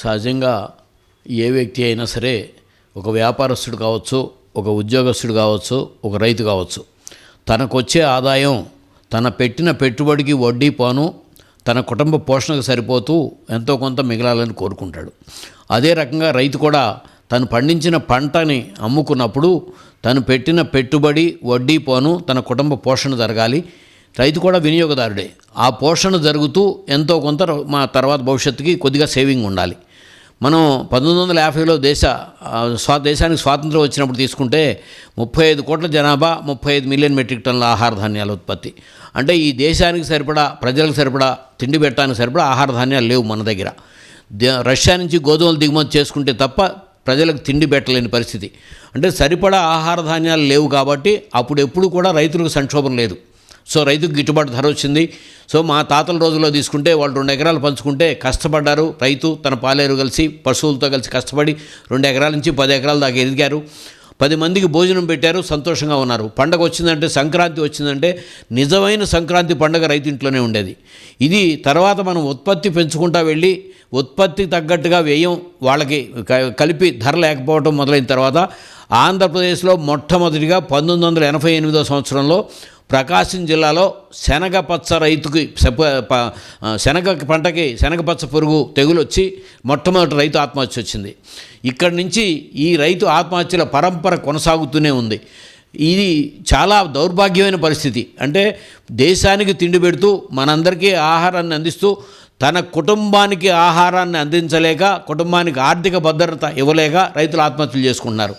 సహజంగా ఏ వ్యక్తి అయినా సరే, ఒక వ్యాపారస్తుడు కావచ్చు, ఒక ఉద్యోగస్తుడు కావచ్చు, ఒక రైతు కావచ్చు, తనకొచ్చే ఆదాయం తన పెట్టిన పెట్టుబడికి వడ్డీ పోను తన కుటుంబ పోషణకు సరిపోతూ ఎంతో కొంత మిగలాలని కోరుకుంటాడు. అదే రకంగా రైతు కూడా తను పండించిన పంటని అమ్ముకున్నప్పుడు తను పెట్టిన పెట్టుబడి వడ్డీ పోను తన కుటుంబ పోషణ జరగాలి. రైతు కూడా వినియోగదారుడే. ఆ పోషణ జరుగుతూ ఎంతో కొంత మా తర్వాత భవిష్యత్తుకి కొద్దిగా సేవింగ్ ఉండాలి. మనం 1950లో దేశానికి స్వాతంత్రం వచ్చినప్పుడు తీసుకుంటే 35 కోట్ల జనాభా, 35 మిలియన్ మెట్రిక్ టన్నుల ఆహార ధాన్యాల ఉత్పత్తి. అంటే ఈ దేశానికి సరిపడా, ప్రజలకు సరిపడా, తిండి పెట్టడానికి సరిపడా ఆహార ధాన్యాలు లేవు మన దగ్గర. రష్యా నుంచి గోధుమలు దిగుమతి చేసుకుంటే తప్ప ప్రజలకు తిండి పెట్టలేని పరిస్థితి. అంటే సరిపడా ఆహార ధాన్యాలు లేవు కాబట్టి అప్పుడు ఎప్పుడు కూడా రైతులకు సంక్షోభం లేదు. సో రైతుకు గిట్టుబాటు ధర వచ్చింది. సో మా తాతల రోజుల్లో తీసుకుంటే వాళ్ళు 2 ఎకరాలు పంచుకుంటే కష్టపడ్డారు. రైతు తన పాలేరు కలిసి పశువులతో కలిసి కష్టపడి 2 ఎకరాల నుంచి 10 ఎకరాల దాకా ఎదిగారు. 10 మందికి భోజనం పెట్టారు, సంతోషంగా ఉన్నారు. పండగ వచ్చిందంటే, సంక్రాంతి వచ్చిందంటే నిజమైన సంక్రాంతి పండగ రైతింట్లోనే ఉండేది. ఇది తర్వాత మనం ఉత్పత్తి పెంచుకుంటా వెళ్ళి ఉత్పత్తికి తగ్గట్టుగా వ్యయం వాళ్ళకి కలిపి ధర లేకపోవడం మొదలైన తర్వాత ఆంధ్రప్రదేశ్లో మొట్టమొదటిగా 1988వ సంవత్సరంలో ప్రకాశం జిల్లాలో శనగపచ్చ రైతుకి శనగ పంటకి శనగపచ్చ పురుగు తెగులు వచ్చి మొట్టమొదటి రైతు ఆత్మహత్య వచ్చింది. ఇక్కడి నుంచి ఈ రైతు ఆత్మహత్యల పరంపర కొనసాగుతూనే ఉంది. ఇది చాలా దౌర్భాగ్యమైన పరిస్థితి. అంటే దేశానికి తిండి పెడుతూ మనందరికీ ఆహారాన్ని అందిస్తూ తన కుటుంబానికి ఆహారాన్ని అందించలేక, కుటుంబానికి ఆర్థిక భద్రత ఇవ్వలేక రైతులు ఆత్మహత్యలు చేసుకుంటున్నారు.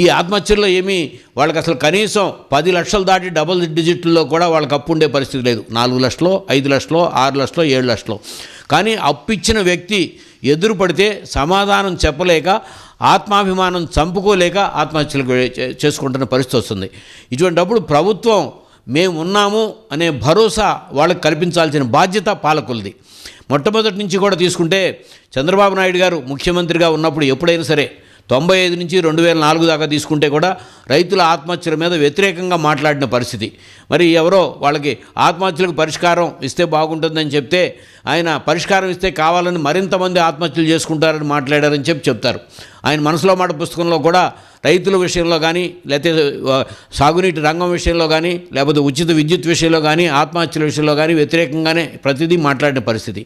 ఈ ఆత్మహత్యల్లో ఏమీ వాళ్ళకి అసలు కనీసం 10 లక్షలు దాటి డబుల్ డిజిట్లో కూడా వాళ్ళకి అప్పు ఉండే పరిస్థితి లేదు. 4 లక్షలు, 5 లక్షలు, 6 లక్షలు, 7 లక్షలు. కానీ అప్పిచ్చిన వ్యక్తి ఎదురు పడితే సమాధానం చెప్పలేక, ఆత్మాభిమానం చంపుకోలేక ఆత్మహత్యలు చేసుకుంటున్న పరిస్థితి వస్తుంది. ఇటువంటిప్పుడు ప్రభుత్వం మేము ఉన్నాము అనే భరోసా వాళ్ళకి కల్పించాల్సిన బాధ్యత పాలకులది. మొట్టమొదటి నుంచి కూడా తీసుకుంటే చంద్రబాబు నాయుడు గారు ముఖ్యమంత్రిగా ఉన్నప్పుడు ఎప్పుడైనా సరే 95 నుంచి 2004 దాకా తీసుకుంటే కూడా రైతుల ఆత్మహత్యల మీద వ్యతిరేకంగా మాట్లాడిన పరిస్థితి. మరి ఎవరో వాళ్ళకి ఆత్మహత్యలకు పరిష్కారం ఇస్తే బాగుంటుందని చెప్తే ఆయన పరిష్కారం ఇస్తే కావాలని మరింతమంది ఆత్మహత్యలు చేసుకుంటారని మాట్లాడారని చెప్తారు. ఆయన మనసులో మాట పుస్తకంలో కూడా రైతుల విషయంలో కానీ, లేకపోతే సాగునీటి రంగం విషయంలో కానీ, లేకపోతే ఉచిత విద్యుత్ విషయంలో కానీ, ఆత్మహత్యల విషయంలో కానీ వ్యతిరేకంగానే ప్రతిదీ మాట్లాడిన పరిస్థితి.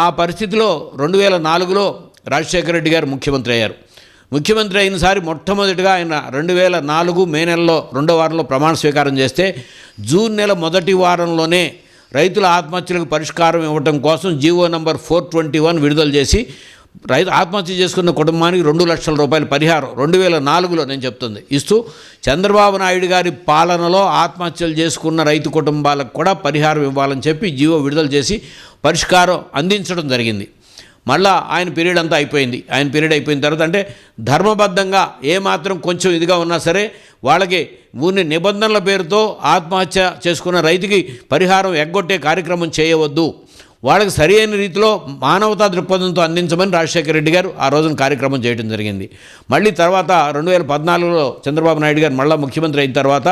ఆ పరిస్థితిలో 2004లో రాజశేఖర రెడ్డి గారు ముఖ్యమంత్రి అయ్యారు. ముఖ్యమంత్రి అయినసారి మొట్టమొదటిగా ఆయన 2004 మే నెలలో 2వ వారంలో ప్రమాణ స్వీకారం చేస్తే జూన్ నెల మొదటి వారంలోనే రైతుల ఆత్మహత్యలకు పరిష్కారం ఇవ్వడం కోసం జీవో నంబర్ 421 విడుదల చేసి రైతు ఆత్మహత్య చేసుకున్న కుటుంబానికి 2 లక్షల రూపాయల పరిహారం 2004లో నేను చెప్తుంది ఇస్తూ చంద్రబాబు నాయుడు గారి పాలనలో ఆత్మహత్యలు చేసుకున్న రైతు కుటుంబాలకు కూడా పరిహారం ఇవ్వాలని చెప్పి జీవో విడుదల చేసి పరిష్కారం అందించడం జరిగింది. మళ్ళా ఆయన పీరియడ్ అంతా అయిపోయింది. ఆయన పీరియడ్ అయిపోయిన తర్వాత అంటే ధర్మబద్ధంగా ఏమాత్రం కొంచెం ఇదిగా ఉన్నా సరే వాళ్ళకి ఊరిని నిబంధనల పేరుతో ఆత్మహత్య చేసుకున్న రైతుకి పరిహారం ఎగ్గొట్టే కార్యక్రమం చేయవద్దు, వాళ్ళకి సరైన రీతిలో మానవతా దృక్పథంతో అందించమని రాజశేఖర రెడ్డి గారు ఆ రోజున కార్యక్రమం చేయడం జరిగింది. మళ్ళీ తర్వాత 2014లో చంద్రబాబు నాయుడు గారు మళ్ళీ ముఖ్యమంత్రి అయిన తర్వాత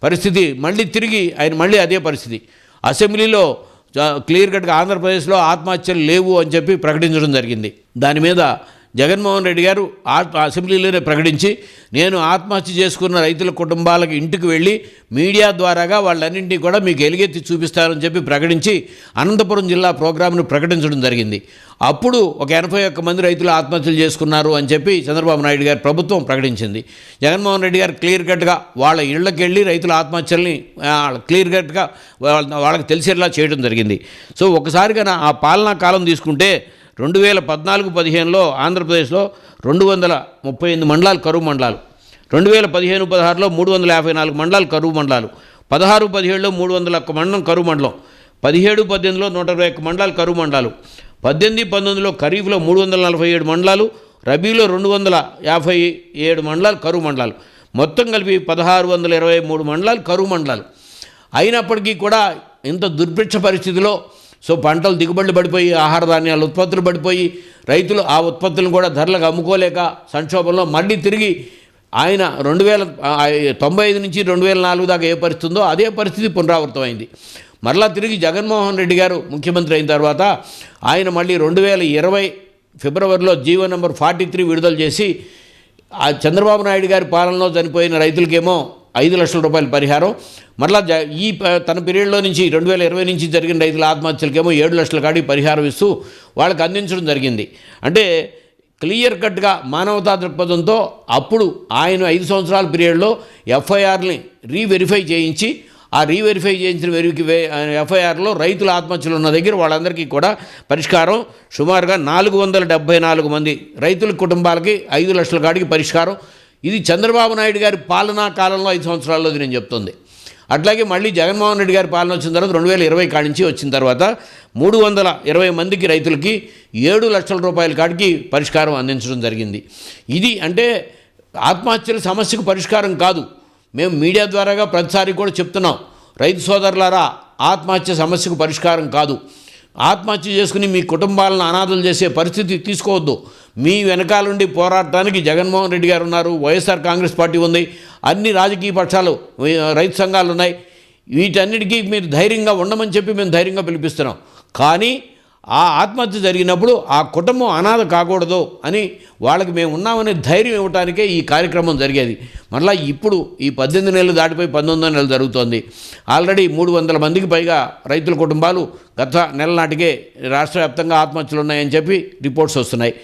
పరిస్థితి మళ్ళీ తిరిగి ఆయన మళ్ళీ అదే పరిస్థితి. అసెంబ్లీలో క్లియర్ కట్గా ఆంధ్రప్రదేశ్లో ఆత్మహత్యలు లేవు అని చెప్పి ప్రకటించడం జరిగింది. దాని మీద జగన్మోహన్ రెడ్డి గారు అసెంబ్లీలోనే ప్రకటించి నేను ఆత్మహత్య చేసుకున్న రైతుల కుటుంబాలకు ఇంటికి వెళ్ళి మీడియా ద్వారాగా వాళ్ళన్నింటినీ కూడా మీకు ఎలుగెత్తి చూపిస్తారని చెప్పి ప్రకటించి అనంతపురం జిల్లా ప్రోగ్రాంను ప్రకటించడం జరిగింది. అప్పుడు ఒక 81 మంది రైతులు ఆత్మహత్యలు చేసుకున్నారు అని చెప్పి చంద్రబాబు నాయుడు గారి ప్రభుత్వం ప్రకటించింది. జగన్మోహన్ రెడ్డి గారు క్లియర్ కట్గా వాళ్ళ ఇళ్లకి వెళ్ళి రైతుల ఆత్మహత్యల్ని క్లియర్ కట్గా వాళ్ళకి తెలిసేలా చేయడం జరిగింది. సో ఒకసారిగా ఆ పాలనా కాలం తీసుకుంటే 2014-15లో ఆంధ్రప్రదేశ్లో 238 మండలాలు కరువు మండలాలు, 2015-16లో 354 మండలాలు కరువు మండలాలు, 16-17లో 301 మండలం కరువు మండలం, 17-18లో 121 మండలాలు కరువు మండలాలు, 18-19లో ఖరీఫ్లో 347 మండలాలు, రబీలో 257 మండలాలు కరువు మండలాలు, మొత్తం కలిపి 1623 మండలాలు కరువు మండలాలు. అయినప్పటికీ కూడా ఇంత దుర్భిక్ష పరిస్థితిలో సో పంటలు దిగుబడులు పడిపోయి, ఆహార ధాన్యాల ఉత్పత్తులు పడిపోయి, రైతులు ఆ ఉత్పత్తులను కూడా ధరలకు అమ్ముకోలేక సంక్షోభంలో మళ్ళీ తిరిగి ఆయన 95 నుంచి 2004 దాకా ఏ పరిస్థితి ఉందో అదే పరిస్థితి పునరావృతమైంది. మరలా తిరిగి జగన్మోహన్ రెడ్డి గారు ముఖ్యమంత్రి అయిన తర్వాత ఆయన మళ్ళీ 2020 ఫిబ్రవరిలో జీవో నెంబర్ 43 విడుదల చేసి ఆ చంద్రబాబు నాయుడు గారి పాలనలో చనిపోయిన రైతులకేమో 5 లక్షల రూపాయల పరిహారం, మరలా తన పీరియడ్లో నుంచి 2020 నుంచి జరిగిన రైతుల ఆత్మహత్యలకేమో 7 లక్షల కాడికి పరిహారం ఇస్తూ వాళ్ళకి అందించడం జరిగింది. అంటే క్లియర్ కట్గా మానవతా దృక్పథంతో అప్పుడు ఆయన 5 సంవత్సరాల పీరియడ్లో ఎఫ్ఐఆర్ని రీవెరిఫై చేయించి ఆ రీవెరిఫై చేయించిన ఎఫ్ఐఆర్లో రైతుల ఆత్మహత్యలు ఉన్న దగ్గర వాళ్ళందరికీ కూడా పరిష్కారం సుమారుగా 474 మంది రైతుల కుటుంబాలకి 5 లక్షల కాడికి పరిష్కారం. ఇది చంద్రబాబు నాయుడు గారి పాలనా కాలంలో 5 సంవత్సరాల్లోది నేను చెప్తుంది. అట్లాగే మళ్ళీ జగన్మోహన్ రెడ్డి గారి పాలన వచ్చిన తర్వాత 2020 కాడి నుంచి వచ్చిన తర్వాత 320 మందికి రైతులకి 7 లక్షల రూపాయల కాడికి పరిష్కారం అందించడం జరిగింది. ఇది అంటే ఆత్మహత్యల సమస్యకు పరిష్కారం కాదు. మేము మీడియా ద్వారాగా ప్రతిసారి కూడా చెప్తున్నాం, రైతు సోదరులారా, ఆత్మహత్య సమస్యకు పరిష్కారం కాదు. ఆత్మహత్య చేసుకుని మీ కుటుంబాలను అనాథలు చేసే పరిస్థితి తీసుకోవద్దు. మీ వెనకాలండి పోరాటానికి జగన్మోహన్ రెడ్డి గారు ఉన్నారు, వైఎస్ఆర్ కాంగ్రెస్ పార్టీ ఉంది, అన్ని రాజకీయ పక్షాలు, రైతు సంఘాలు ఉన్నాయి. వీటన్నిటికీ మీరు ధైర్యంగా ఉండమని చెప్పి మేము ధైర్యంగా పిలిపిస్తున్నాం. కానీ ఆ ఆత్మహత్య జరిగినప్పుడు ఆ కుటుంబం అనాథ కాకూడదు అని వాళ్ళకి మేము ఉన్నామనే ధైర్యం ఇవ్వడానికే ఈ కార్యక్రమం జరిగేది. మరలా ఇప్పుడు ఈ 18 నెలలు దాటిపోయి 19వ నెలలు జరుగుతోంది. ఆల్రెడీ 300 మందికి పైగా రైతుల కుటుంబాలు గత నెల నాటికే రాష్ట్ర వ్యాప్తంగా ఆత్మహత్యలు ఉన్నాయని చెప్పి రిపోర్ట్స్ వస్తున్నాయి.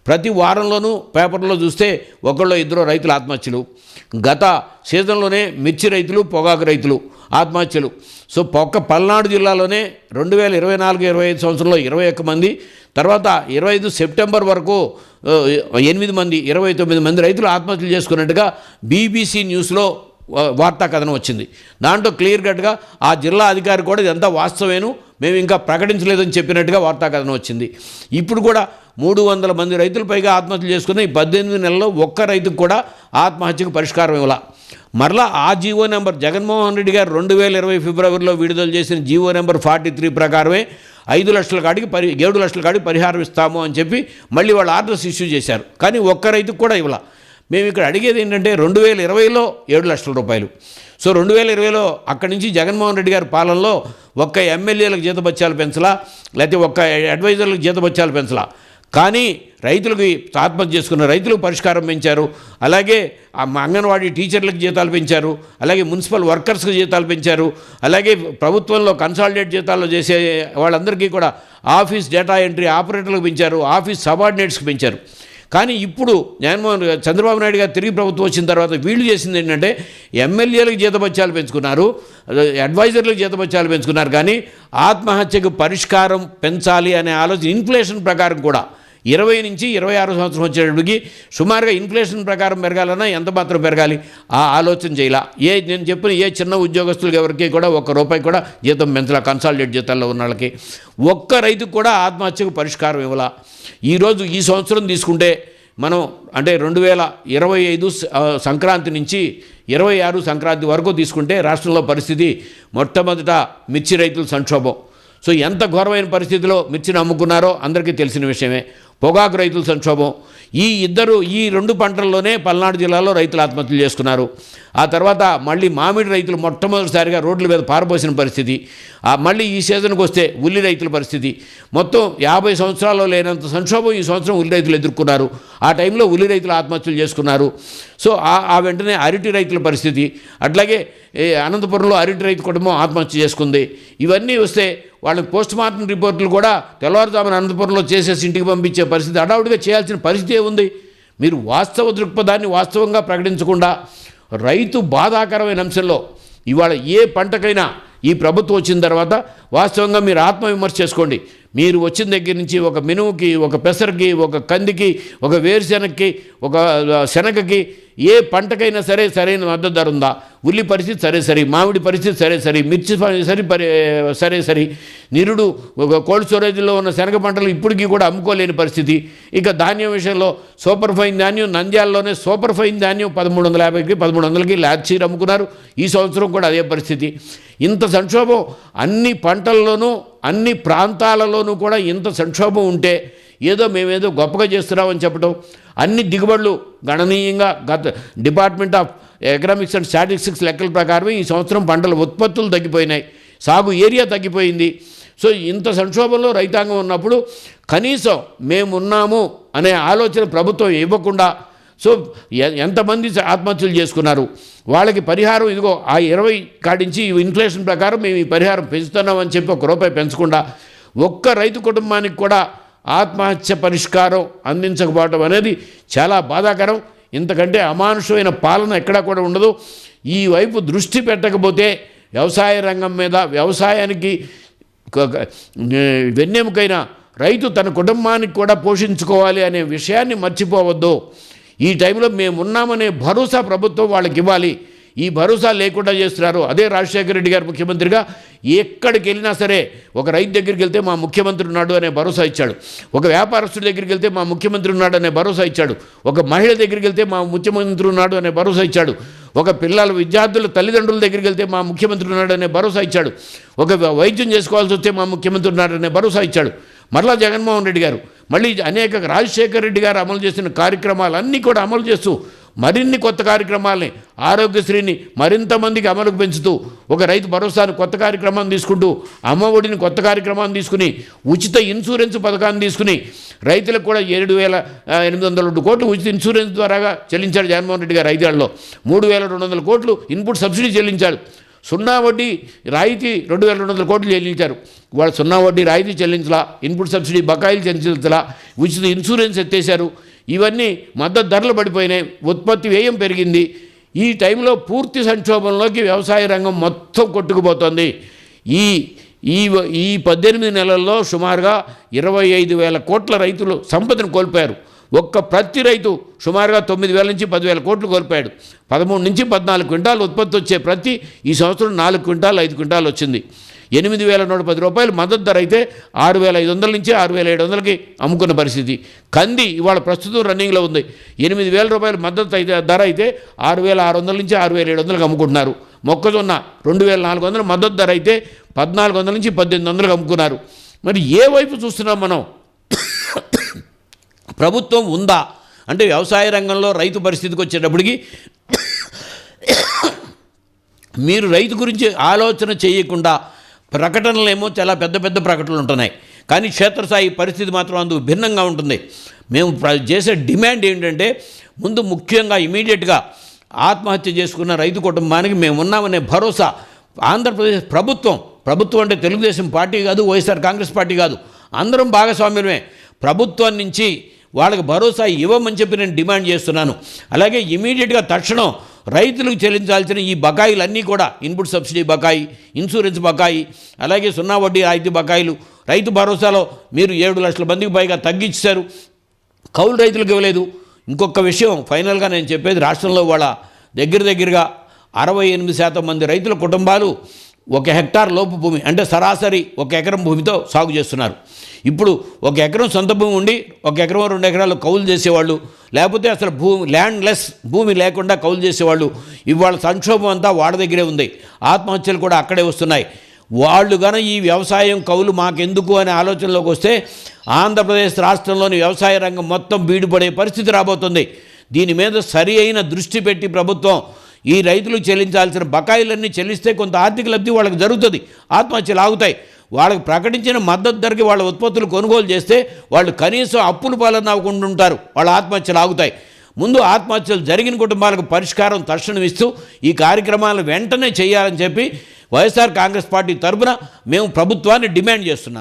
ప్రతి వారంలోనూ పేపర్లో చూస్తే ఒకళ్ళు ఇద్దరు రైతుల ఆత్మహత్యలు. గత సీజన్లోనే మిర్చి రైతులు, పొగాకు రైతులు ఆత్మహత్యలు. సో పల్నాడు జిల్లాలోనే 2024-25 సంవత్సరంలో 21 మంది, తర్వాత 25 సెప్టెంబర్ వరకు 8 మంది, 29 మంది రైతులు ఆత్మహత్యలు చేసుకున్నట్టుగా BBC న్యూస్లో వార్తా కథనం వచ్చింది. దాంట్లో క్లియర్ కట్గా ఆ జిల్లా అధికారి కూడా ఇదంతా వాస్తవేను, మేము ఇంకా ప్రకటించలేదని చెప్పినట్టుగా వార్తా కథనం వచ్చింది. ఇప్పుడు కూడా 300 మంది రైతుల పైగా ఆత్మహత్యలు చేసుకున్న ఈ 18 నెలల్లో ఒక్క రైతుకు కూడా ఆత్మహత్యకు పరిష్కారం ఇవ్వాల. మరలా ఆ జీవో నెంబర్ జగన్మోహన్ రెడ్డి గారు 2020 ఫిబ్రవరిలో విడుదల చేసిన జీవో నెంబర్ 43 ప్రకారమే 5 లక్షల కాడికి 7 లక్షల కాడికి పరిహారం ఇస్తాము అని చెప్పి మళ్ళీ వాళ్ళు ఆర్డర్స్ ఇష్యూ చేశారు. కానీ ఒక్క రైతుకు కూడా ఇవ్వాల. మేము ఇక్కడ అడిగేది ఏంటంటే 2020లో 7 లక్షల రూపాయలు. సో 2020లో అక్కడి నుంచి జగన్మోహన్ రెడ్డి గారి పాలనలో ఒక్క ఎమ్మెల్యేలకు జీతభత్యాలు పెంచలా, లేకపోతే ఒక్క అడ్వైజర్లకు జీతభత్యాలు పెంచలా. కానీ రైతులకు ఆత్మహత్య చేసుకున్న రైతులకు పరిష్కారం పెంచారు. అలాగే అంగన్వాడీ టీచర్లకు జీతాలు పెంచారు. అలాగే మున్సిపల్ వర్కర్స్కి జీతాలు పెంచారు. అలాగే ప్రభుత్వంలో కన్సాలిడేట్ జీతాల్లో చేసే వాళ్ళందరికీ కూడా ఆఫీస్ డేటా ఎంట్రీ ఆపరేటర్లకు పెంచారు, ఆఫీస్ సబార్డినేట్స్కి పెంచారు. కానీ ఇప్పుడు చంద్రబాబు నాయుడు గారు తిరిగి ప్రభుత్వం వచ్చిన తర్వాత వీళ్ళు చేసింది ఏంటంటే ఎమ్మెల్యేలకు జీతభత్యాలు పెంచుకున్నారు, అడ్వైజర్లకు జీతభత్యాలు పెంచుకున్నారు. కానీ ఆత్మహత్యకు పరిష్కారం పెంచాలి అనే ఆలోచన ఇన్ఫ్లేషన్ ప్రకారం కూడా 20 నుంచి 26 సంవత్సరం వచ్చేటప్పటికి సుమారుగా ఇన్ఫ్లేషన్ ప్రకారం పెరగాలన్నా ఎంత మాత్రం పెరగాలి ఆ ఆలోచన చేయాల. నేను చెప్పిన ఏ చిన్న ఉద్యోగస్తులకు ఎవరికి కూడా ₹1 కూడా జీతం పెంచాల. కన్సాలిడేట్ జీతాల్లో ఉన్న వాళ్ళకి ఒక్క రైతుకు కూడా ఆత్మహత్యకు పరిష్కారం ఇవ్వాల. ఈరోజు ఈ సంవత్సరం తీసుకుంటే మనం అంటే 2025 సంక్రాంతి నుంచి 26 సంక్రాంతి వరకు తీసుకుంటే రాష్ట్రంలో పరిస్థితి మొట్టమొదట మిర్చి రైతుల సంక్షోభం. సో ఎంత ఘోరమైన పరిస్థితిలో మిర్చిని అమ్ముకున్నారో అందరికీ తెలిసిన విషయమే. పొగాకు రైతుల సంక్షోభం. ఈ రెండు పంటల్లోనే పల్నాడు జిల్లాలో రైతులు ఆత్మహత్యలు చేసుకున్నారు. ఆ తర్వాత మళ్ళీ మామిడి రైతులు మొట్టమొదటిసారిగా రోడ్ల మీద పారబోసిన పరిస్థితి. మళ్ళీ ఈ సీజన్కి వస్తే ఉల్లి రైతుల పరిస్థితి. మొత్తం 50 సంవత్సరాల్లో లేనంత సంక్షోభం ఈ సంవత్సరం ఉల్లి రైతులు ఎదుర్కొన్నారు. ఆ టైంలో ఉల్లి రైతులు ఆత్మహత్యలు చేసుకున్నారు. సో ఆ వెంటనే అరటి రైతుల పరిస్థితి, అట్లాగే అనంతపురంలో అరటి రైతు కుటుంబం ఆత్మహత్య చేసుకుంది. ఇవన్నీ వస్తే వాళ్ళకి పోస్ట్ మార్టం రిపోర్టులు కూడా తెల్లవారుజామున అనంతపురంలో చేసేసి ఇంటికి పంపించే పరిస్థితి, హడావుడిగా చేయాల్సిన పరిస్థితి ఏముంది? మీరు వాస్తవ దృక్పథాన్ని వాస్తవంగా ప్రకటించకుండా రైతు బాధాకరమైన అంశంలో ఇవాళ ఏ పంటకైనా ఈ ప్రభుత్వం వచ్చిన తర్వాత వాస్తవంగా మీరు ఆత్మవిమర్శ చేసుకోండి. మీరు వచ్చిన దగ్గర నుంచి ఒక మినుముకి, ఒక పెసరకి, ఒక కందికి, ఒక వేరుశెనగకి, ఒక శనగకి ఏ పంటకైనా సరైన మద్దతు ధర ఉందా? ఉల్లి పరిస్థితి సరే, మామిడి పరిస్థితి సరే, మిర్చి సరే, నిరుడు కోల్డ్ స్టోరేజ్లో ఉన్న శనగ పంటలు ఇప్పటికీ కూడా అమ్ముకోలేని పరిస్థితి. ఇక ధాన్యం విషయంలో సూపర్ ఫైన్ ధాన్యం నంద్యాలలోనే సూపర్ ఫైన్ ధాన్యం 1350కి 1300కి లాచీర్ అమ్ముకున్నారు. ఈ సంవత్సరం కూడా అదే పరిస్థితి. ఇంత సంక్షోభం అన్ని పంటల్లోనూ అన్ని ప్రాంతాలలోనూ కూడా ఇంత సంక్షోభం ఉంటే మేమేదో గొప్పగా చేస్తున్నామని చెప్పడం, అన్ని దిగుబడులు గణనీయంగా గత department of economics and statistics లెక్కల ప్రకారం ఈ సంవత్సరం పంటల ఉత్పత్తులు తగ్గిపోయినాయి. సాగు ఏరియా తగ్గిపోయింది. సో ఇంత సంక్షోభంలో రైతాంగం ఉన్నప్పుడు కనీసం మేమున్నాము అనే ఆలోచన ప్రభుత్వం ఇవ్వకుండా, సో ఎంతమంది ఆత్మహత్యలు చేసుకున్నారు, వాళ్ళకి పరిహారం ఇదిగో ఆ 20 కాడించి ఇన్ఫ్లేషన్ ప్రకారం మేము ఈ పరిహారం పెంచుతున్నామని చెప్పి ₹1 పెంచకుండా ఒక్క రైతు కుటుంబానికి కూడా ఆత్మహత్య పరిష్కారం అందించకపోవడం అనేది చాలా బాధాకరం. ఇంతకంటే అమానుషమైన పాలన ఎక్కడా కూడా ఉండదు. ఈ వైపు దృష్టి పెట్టకపోతే వ్యవసాయ రంగం మీద, వ్యవసాయానికి వెన్నెముకైన రైతు తన కుటుంబానికి కూడా పోషించుకోవాలి అనే విషయాన్ని మర్చిపోవద్దు. ఈ టైంలో మేమున్నామనే భరోసా ప్రభుత్వం వాళ్ళకి ఇవ్వాలి. ఈ భరోసా లేకుండా చేస్తున్నారు. అదే రాజశేఖర రెడ్డి గారు ముఖ్యమంత్రిగా ఎక్కడికి వెళ్ళినా సరే ఒక రైతు దగ్గరికి వెళ్తే మా ముఖ్యమంత్రి ఉన్నాడు అనే భరోసా ఇచ్చాడు, ఒక వ్యాపారస్తుడి దగ్గరికి వెళ్తే మా ముఖ్యమంత్రి ఉన్నాడు అనే భరోసా ఇచ్చాడు, ఒక మహిళ దగ్గరికి వెళ్తే మా ముఖ్యమంత్రి ఉన్నాడు అనే భరోసా ఇచ్చాడు, ఒక పిల్లల విద్యార్థుల తల్లిదండ్రుల దగ్గరికి వెళ్తే మా ముఖ్యమంత్రి ఉన్నాడు అనే భరోసా ఇచ్చాడు, ఒక వైద్యం చేసుకోవాల్సి వస్తే మా ముఖ్యమంత్రి ఉన్నాడు అనే భరోసా ఇచ్చాడు. మరలా జగన్మోహన్ రెడ్డి గారు మళ్ళీ అనేక రాజశేఖర రెడ్డి గారు అమలు చేసిన కార్యక్రమాలన్నీ కూడా అమలు చేస్తూ మరిన్ని కొత్త కార్యక్రమాలని, ఆరోగ్యశ్రీని మరింత మందికి అమలుకు పెంచుతూ, ఒక రైతు భరోసాను కొత్త కార్యక్రమాన్ని తీసుకుంటూ, అమ్మఒడిని కొత్త కార్యక్రమాన్ని తీసుకుని, ఉచిత ఇన్సూరెన్స్ పథకాన్ని తీసుకుని రైతులకు కూడా 7,802 కోట్లు ఉచిత ఇన్సూరెన్స్ ద్వారాగా చెల్లించాడు జగన్మోహన్ రెడ్డి గారు. 5 ఏళ్లలో 3,200 కోట్లు ఇన్పుట్ సబ్సిడీ చెల్లించాడు. సున్నా వడ్డీ రాయితీ 2,200 కోట్లు చెల్లించారు. వాళ్ళు సున్నా వడ్డీ రాయితీ చెల్లించలా, ఇన్పుట్ సబ్సిడీ బకాయిలు చెల్లించలా, ఉచిత ఇన్సూరెన్స్ ఎత్తేశారు. ఇవన్నీ మద్దతు ధరలు పడిపోయినాయి, ఉత్పత్తి వ్యయం పెరిగింది. ఈ టైంలో పూర్తి సంక్షోభంలోకి వ్యవసాయ రంగం మొత్తం కొట్టుకుపోతుంది. ఈ 18 నెలల్లో సుమారుగా 25,000 కోట్ల రైతులు సంపదను కోల్పోయారు. ప్రతి రైతు సుమారుగా 9,000 నుంచి 10,000 కోట్లు కోల్పోయాడు. 13 నుంచి 14 క్వింటాలు ఉత్పత్తి వచ్చే ప్రతి ఈ సంవత్సరం 4 క్వింటాలు 5 క్వింటాలు వచ్చింది. ₹8,110 మద్దతు ధర అయితే 6,500 నుంచి 6,700కి అమ్ముకున్న పరిస్థితి. కంది ఇవాళ ప్రస్తుతం రన్నింగ్లో ఉంది. ₹8,000 మద్దతు ధర అయితే 6,600 నుంచి 6,700కి అమ్ముకుంటున్నారు. మొక్కజొన్న 2,400 మద్దతు ధర అయితే 1,400 నుంచి 1,800కి అమ్ముకున్నారు. మరి ఏ వైపు చూస్తున్నాం మనం? ప్రభుత్వం ఉందా అంటే వ్యవసాయ రంగంలో రైతు పరిస్థితికి వచ్చేటప్పటికి మీరు రైతు గురించి ఆలోచన చేయకుండా ప్రకటనలేమో చాలా పెద్ద పెద్ద ప్రకటనలు ఉంటున్నాయి, కానీ క్షేత్రస్థాయి పరిస్థితి మాత్రం అందుకు భిన్నంగా ఉంటుంది. మేము చేసే డిమాండ్ ఏంటంటే ముందు ముఖ్యంగా ఇమీడియట్గా ఆత్మహత్య చేసుకున్న రైతు కుటుంబానికి మేము ఉన్నామనే భరోసా ఆంధ్రప్రదేశ్ ప్రభుత్వం అంటే తెలుగుదేశం పార్టీ కాదు, వైఎస్ఆర్ కాంగ్రెస్ పార్టీ కాదు, అందరం భాగస్వామ్యమే. ప్రభుత్వం నుంచి వాళ్ళకి భరోసా ఇవ్వమని చెప్పి నేను డిమాండ్ చేస్తున్నాను. అలాగే ఇమీడియట్గా తక్షణం రైతులకు చెల్లించాల్సిన ఈ బకాయిలన్నీ కూడా ఇన్పుట్ సబ్సిడీ బకాయి, ఇన్సూరెన్స్ బకాయి, అలాగే సున్నా వడ్డీ రాయితీ బకాయిలు, రైతు భరోసాలో మీరు 7 లక్షల మందికి పైగా తగ్గించారు, కౌలు రైతులకు ఇవ్వలేదు. ఇంకొక విషయం ఫైనల్గా నేను చెప్పేది, రాష్ట్రంలో వాళ్ళ దగ్గరగా 68% మంది రైతుల కుటుంబాలు 1 హెక్టార్ లోపు భూమి అంటే సరాసరి 1 ఎకరం భూమితో సాగు చేస్తున్నారు. ఇప్పుడు 1 ఎకరం సొంత భూమి ఉండి 1 ఎకరం 2 ఎకరాలు కౌలు చేసేవాళ్ళు, లేకపోతే అసలు ల్యాండ్లెస్ భూమి లేకుండా కౌలు చేసేవాళ్ళు. ఇవాళ సంక్షోభం అంతా వాళ్ళ దగ్గరే ఉంది. ఆత్మహత్యలు కూడా అక్కడే వస్తున్నాయి. వాళ్ళు కానీ ఈ వ్యవసాయం కౌలు మాకెందుకు అనే ఆలోచనలోకి వస్తే ఆంధ్రప్రదేశ్ రాష్ట్రంలోని వ్యవసాయ రంగం మొత్తం బీడుపడే పరిస్థితి రాబోతుంది. దీని మీద సరి అయిన దృష్టి పెట్టి ప్రభుత్వం ఈ రైతులు చెల్లించాల్సిన బకాయిలన్నీ చెల్లిస్తే కొంత ఆర్థిక లబ్ధి వాళ్ళకి జరుగుతుంది, ఆత్మహత్యలు ఆగుతాయి. వాళ్ళకి ప్రకటించిన మద్దతు ధరకి వాళ్ళ ఉత్పత్తులు కొనుగోలు చేస్తే వాళ్ళు కనీసం అప్పుల పాలన అవ్వకుండా ఉంటారు, వాళ్ళ ఆత్మహత్యలు ఆగుతాయి. ముందు ఆత్మహత్యలు జరిగిన కుటుంబాలకు పరిష్కారం తక్షణం ఇస్తూ ఈ కార్యక్రమాలను వెంటనే చేయాలని చెప్పి వైఎస్ఆర్ కాంగ్రెస్ పార్టీ తరఫున మేము ప్రభుత్వాన్ని డిమాండ్ చేస్తున్నాం.